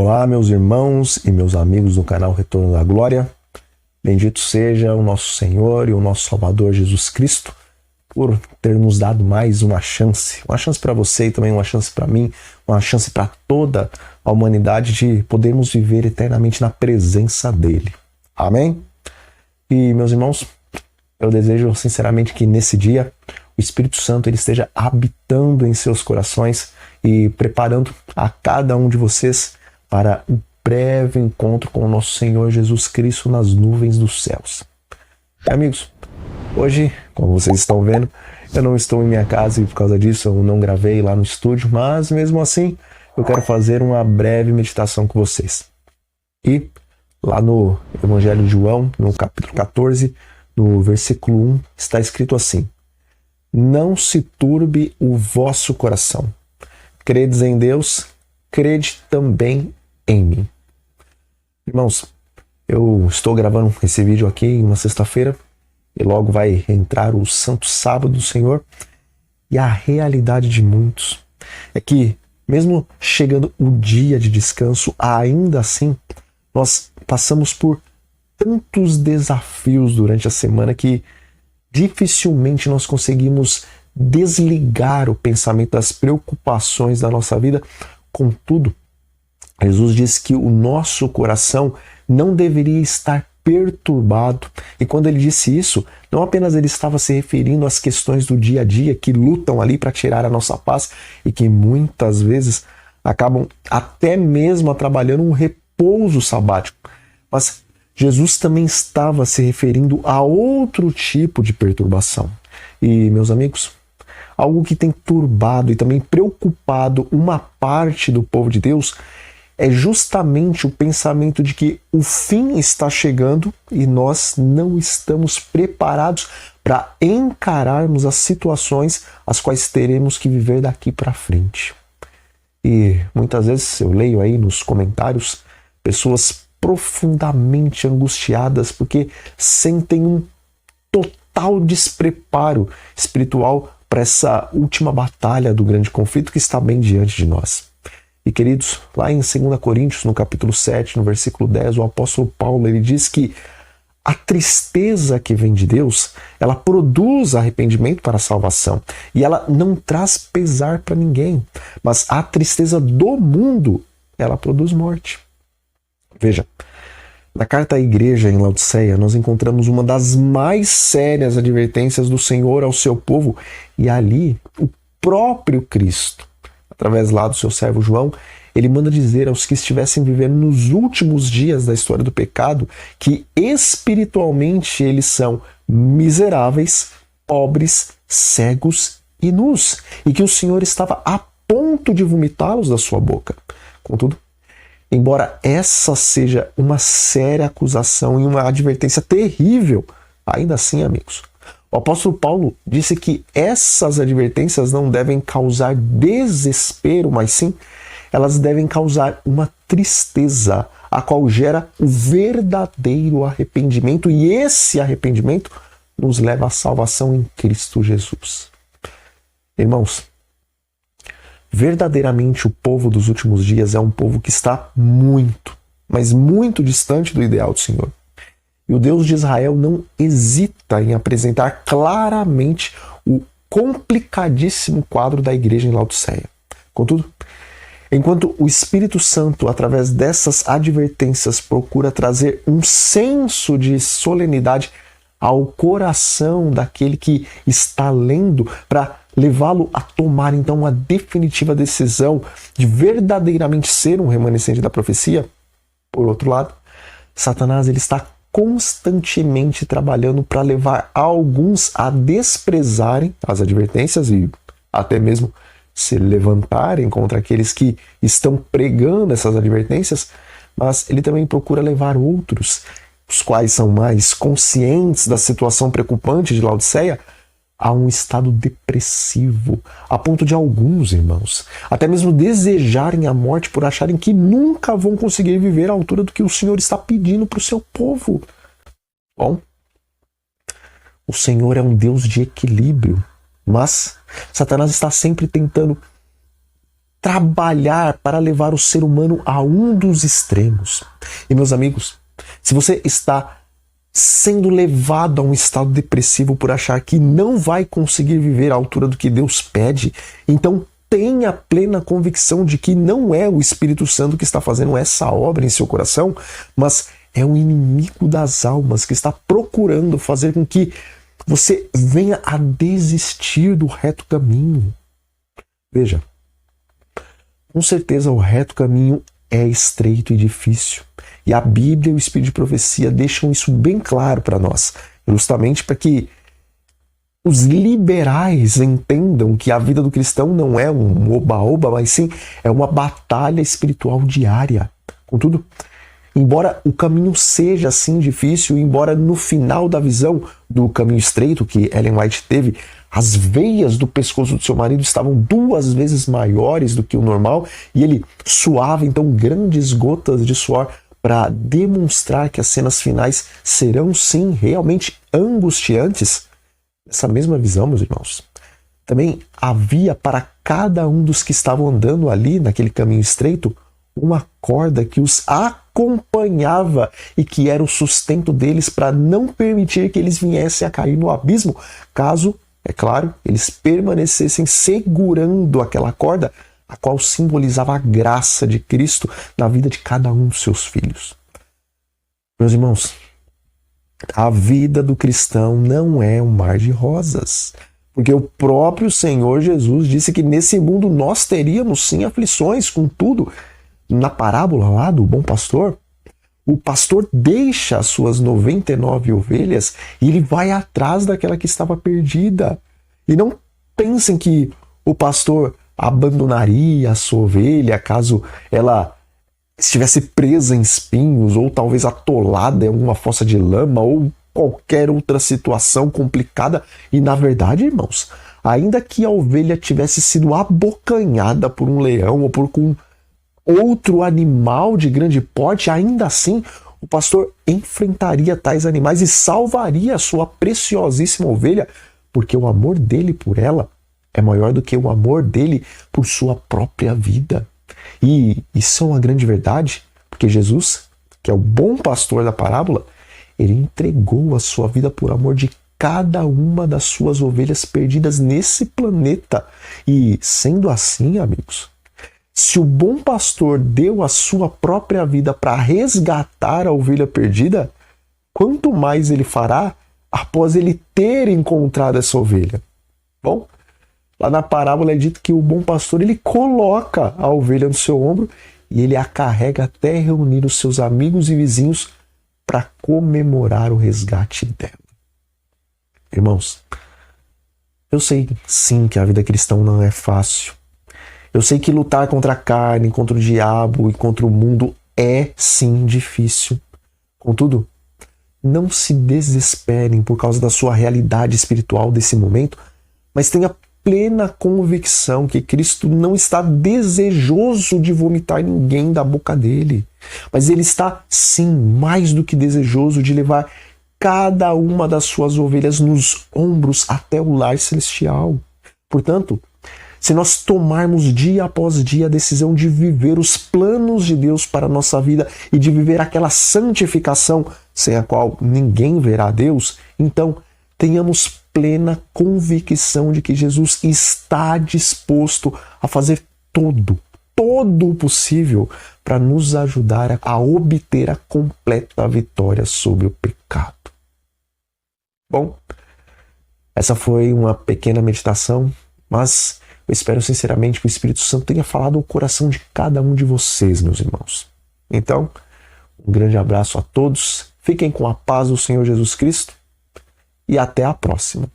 Olá, meus irmãos e meus amigos do canal Retorno da Glória. Bendito seja o nosso Senhor e o nosso Salvador Jesus Cristo por ter nos dado mais uma chance para você e também uma chance para mim, uma chance para toda a humanidade de podermos viver eternamente na presença dele. Amém? E, meus irmãos, eu desejo sinceramente que nesse dia o Espírito Santo ele esteja habitando em seus corações e preparando a cada um de vocês para um breve encontro com o nosso Senhor Jesus Cristo nas nuvens dos céus. E, amigos, hoje, como vocês estão vendo, eu não estou em minha casa e por causa disso eu não gravei lá no estúdio, mas mesmo assim eu quero fazer uma breve meditação com vocês. E lá no Evangelho de João, no capítulo 14, no versículo 1, está escrito assim: não se turbe o vosso coração. Credes em Deus, crede também em mim. Irmãos, eu estou gravando esse vídeo aqui em uma sexta-feira e logo vai entrar o Santo Sábado do Senhor. E a realidade de muitos é que, mesmo chegando o dia de descanso, ainda assim nós passamos por tantos desafios durante a semana que dificilmente nós conseguimos desligar o pensamento das preocupações da nossa vida. Contudo, Jesus diz que o nosso coração não deveria estar perturbado. E quando ele disse isso, não apenas ele estava se referindo às questões do dia a dia que lutam ali para tirar a nossa paz e que muitas vezes acabam até mesmo trabalhando um repouso sabático, mas Jesus também estava se referindo a outro tipo de perturbação. E, meus amigos, algo que tem turbado e também preocupado uma parte do povo de Deus é justamente o pensamento de que o fim está chegando e nós não estamos preparados para encararmos as situações as quais teremos que viver daqui para frente. E muitas vezes eu leio aí nos comentários pessoas profundamente angustiadas porque sentem um total despreparo espiritual para essa última batalha do grande conflito que está bem diante de nós. E, queridos, lá em 2 Coríntios, no capítulo 7, no versículo 10, o apóstolo Paulo ele diz que a tristeza que vem de Deus, ela produz arrependimento para a salvação e ela não traz pesar para ninguém, mas a tristeza do mundo, ela produz morte. Veja, na carta à igreja em Laodiceia, nós encontramos uma das mais sérias advertências do Senhor ao seu povo, e ali o próprio Cristo, através lá do seu servo João, ele manda dizer aos que estivessem vivendo nos últimos dias da história do pecado que espiritualmente eles são miseráveis, pobres, cegos e nus, e que o Senhor estava a ponto de vomitá-los da sua boca. Contudo, embora essa seja uma séria acusação e uma advertência terrível, ainda assim, amigos, o apóstolo Paulo disse que essas advertências não devem causar desespero, mas sim, elas devem causar uma tristeza, a qual gera o verdadeiro arrependimento, e esse arrependimento nos leva à salvação em Cristo Jesus. Irmãos, verdadeiramente o povo dos últimos dias é um povo que está muito, mas muito distante do ideal do Senhor. E o Deus de Israel não hesita em apresentar claramente o complicadíssimo quadro da igreja em Laodiceia. Contudo, enquanto o Espírito Santo, através dessas advertências, procura trazer um senso de solenidade ao coração daquele que está lendo para levá-lo a tomar então uma definitiva decisão de verdadeiramente ser um remanescente da profecia, por outro lado, Satanás ele está constantemente trabalhando para levar alguns a desprezarem as advertências e até mesmo se levantarem contra aqueles que estão pregando essas advertências, mas ele também procura levar outros, os quais são mais conscientes da situação preocupante de Laodiceia, a um estado depressivo, a ponto de alguns, irmãos, até mesmo desejarem a morte por acharem que nunca vão conseguir viver à altura do que o Senhor está pedindo para o seu povo. Bom, o Senhor é um Deus de equilíbrio, mas Satanás está sempre tentando trabalhar para levar o ser humano a um dos extremos. E meus amigos, se você está sendo levado a um estado depressivo por achar que não vai conseguir viver à altura do que Deus pede, então tenha plena convicção de que não é o Espírito Santo que está fazendo essa obra em seu coração, mas é o inimigo das almas que está procurando fazer com que você venha a desistir do reto caminho. Veja, com certeza o reto caminho é estreito e difícil. E a Bíblia e o Espírito de Profecia deixam isso bem claro para nós, justamente para que os liberais entendam que a vida do cristão não é um oba-oba, mas sim é uma batalha espiritual diária. Contudo, embora o caminho seja assim difícil, embora no final da visão do caminho estreito que Ellen White teve, as veias do pescoço do seu marido estavam 2 vezes maiores do que o normal e ele suava então grandes gotas de suor para demonstrar que as cenas finais serão sim realmente angustiantes. Nessa mesma visão, meus irmãos, também havia para cada um dos que estavam andando ali naquele caminho estreito uma corda que os acompanhava e que era o sustento deles para não permitir que eles viessem a cair no abismo, caso, é claro, eles permanecessem segurando aquela corda, a qual simbolizava a graça de Cristo na vida de cada um dos seus filhos. Meus irmãos, a vida do cristão não é um mar de rosas, porque o próprio Senhor Jesus disse que nesse mundo nós teríamos sim aflições. Contudo, na parábola lá do bom pastor, o pastor deixa as suas 99 ovelhas e ele vai atrás daquela que estava perdida. E não pensem que o pastor abandonaria a sua ovelha caso ela estivesse presa em espinhos ou talvez atolada em alguma fossa de lama ou qualquer outra situação complicada. E na verdade, irmãos, ainda que a ovelha tivesse sido abocanhada por um leão ou por outro animal de grande porte, ainda assim o pastor enfrentaria tais animais e salvaria a sua preciosíssima ovelha, porque o amor dele por ela é maior do que o amor dele por sua própria vida. E isso é uma grande verdade, porque Jesus, que é o bom pastor da parábola, ele entregou a sua vida por amor de cada uma das suas ovelhas perdidas nesse planeta. E sendo assim, amigos, se o bom pastor deu a sua própria vida para resgatar a ovelha perdida, quanto mais ele fará após ele ter encontrado essa ovelha? Bom, lá na parábola é dito que o bom pastor ele coloca a ovelha no seu ombro e ele a carrega até reunir os seus amigos e vizinhos para comemorar o resgate dela. Irmãos, eu sei sim que a vida cristã não é fácil. Eu sei que lutar contra a carne, contra o diabo e contra o mundo é sim difícil. Contudo, não se desesperem por causa da sua realidade espiritual desse momento, mas tenha plena convicção que Cristo não está desejoso de vomitar ninguém da boca dele, mas ele está sim mais do que desejoso de levar cada uma das suas ovelhas nos ombros até o lar celestial. Portanto, se nós tomarmos dia após dia a decisão de viver os planos de Deus para a nossa vida e de viver aquela santificação sem a qual ninguém verá Deus, então tenhamos plena convicção de que Jesus está disposto a fazer todo o possível para nos ajudar a obter a completa vitória sobre o pecado. Bom, essa foi uma pequena meditação, mas eu espero sinceramente que o Espírito Santo tenha falado ao coração de cada um de vocês, meus irmãos. Então, um grande abraço a todos, fiquem com a paz do Senhor Jesus Cristo e até a próxima.